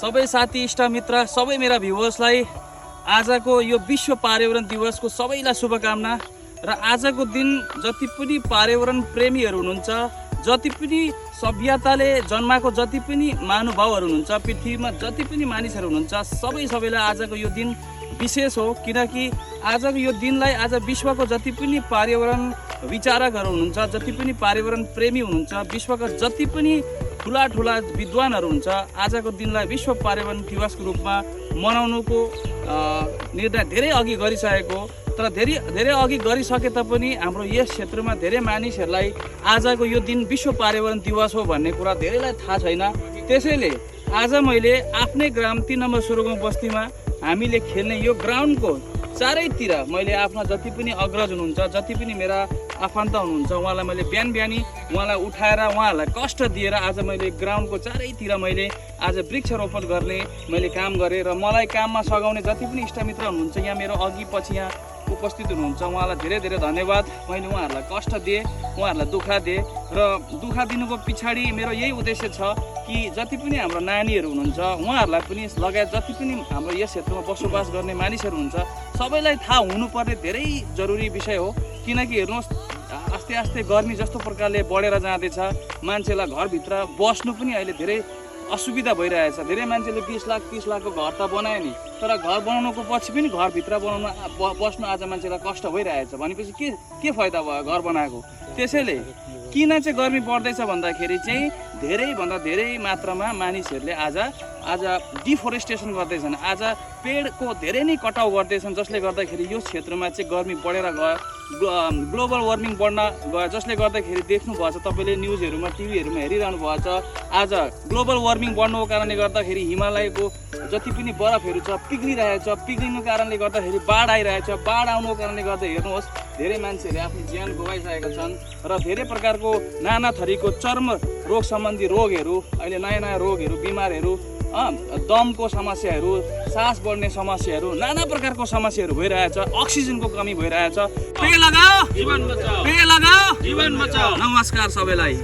सबै साथी इष्टमित्र सबै मेरा भ्युवर्सलाई आजको यो विश्व पर्यावरण दिवसको सबैलाई शुभकामना। र आजको दिन जति पनि पर्यावरण प्रेमीहरू हुनुहुन्छ, जति पनि सभ्यताले जन्माको जति पनि महानुभावहरू हुनुहुन्छ, पृथ्वीमा जति पनि मानिसहरू हुनुहुन्छ, सबैलाई आजको यो दिन विशेष हो। किनकि आजको यो दिनलाई आज विश्वको जति पनि पर्यावरण विचारकहरू हुनुहुन्छ, जति पनि पर्यावरण प्रेमी हुनुहुन्छ, विश्वका जति पनि ठुला विद्वानहरू हुन्छ, आजको दिनलाई विश्व पर्यावरण दिवसको रूपमा मनाउनुको निर्णय धेरै अघि गरिसकेको। तर धेरै अघि गरिसके तापनि हाम्रो यस क्षेत्रमा धेरै मानिसहरूलाई आजको यो दिन विश्व पर्यावरण दिवस हो भन्ने कुरा धेरैलाई थाहा छैन। त्यसैले आज मैले आफ्नै ग्राम 3 नम्बर सोह्रगाउँ बस्तीमा हामीले खेल्ने यो ग्राउन्डको चारैतिर मैले आफ्ना जति पनि अग्रज हुनुहुन्छ, जति पनि मेरा आफन्त हुनुहुन्छ, उहाँलाई मैले बिहानी उहाँलाई उठाएर उहाँहरूलाई कष्ट दिएर आज मैले ग्राउन्डको चारैतिर मैले आज वृक्षरोपण गर्ने मैले काम गरेँ। र मलाई काममा सघाउने जति पनि इष्टमित्र हुनुहुन्छ, यहाँ मेरो अघि पछि यहाँ उपस्थित हुनुहुन्छ, उहाँलाई धेरै धन्यवाद। मैले उहाँहरूलाई कष्ट दिएँ, उहाँहरूलाई दुःख दिएँ र दुःख दिनुको पछाडि मेरो यही उद्देश्य छ कि जति पनि हाम्रो नानीहरू हुनुहुन्छ उहाँहरूलाई पनि लगायत जति पनि हाम्रो यस क्षेत्रमा बसोबास गर्ने मानिसहरू हुन्छ, सबैलाई थाहा हुनुपर्ने धेरै जरुरी विषय हो। किनकि हेर्नुहोस्, आस्ते गर्मी जस्तो प्रकारले बढेर जाँदैछ, मान्छेलाई घरभित्र बस्नु पनि अहिले धेरै असुविधा भइरहेछ। धेरै मान्छेले 20 लाख 30 लाखको घर त बनाए नि, तर घर बनाउनुको पछि पनि घरभित्र बस्नु आज मान्छेलाई कष्ट भइरहेछ। भनेपछि के फाइदा भयो घर बनाएको? त्यसैले किन चाहिँ गर्मी बढ्दैछ भन्दाखेरि चाहिँ धेरैभन्दा धेरै मात्रामा मानिसहरूले आज डिफोरेस्टेसन गर्दैछन्, आज पेडको धेरै नै कटाउ गर्दैछन्, जसले गर्दाखेरि यो क्षेत्रमा चाहिँ गर्मी बढेर गयो, ग्लोबल वार्मिङ बढ्न गयो। जसले गर्दाखेरि देख्नुभएको छ तपाईँले न्युजहरूमा टिभीहरूमा हेरिरहनु भएको छ, आज ग्लोबल वार्मिङ बढ्नुको कारणले गर्दाखेरि हिमालयको जति पनि बरफहरू छ पिघलिरहेछ, पिघलिनुको कारणले गर्दाखेरि बाढ आइरहेछ, बाढ आउनुको कारणले गर्दा हेर्नुहोस् धेरै मान्छेहरूले आफ्नो ज्यान गुमाइसकेका छन् र धेरै प्रकारको नाना थरीको चर्म रोग सम्बन्धी रोगहरू, अहिले नयाँ रोगहरू, बिमारहरू, दमको समस्याहरू, सास बढ्ने समस्याहरू, नाना प्रकारको समस्याहरू भइरहेछ, अक्सिजनको कमी भइरहेछ। पेड लगाओ जीवन बचाओ, पेड लगाओ जीवन बचाओ। नमस्कार सबैलाई।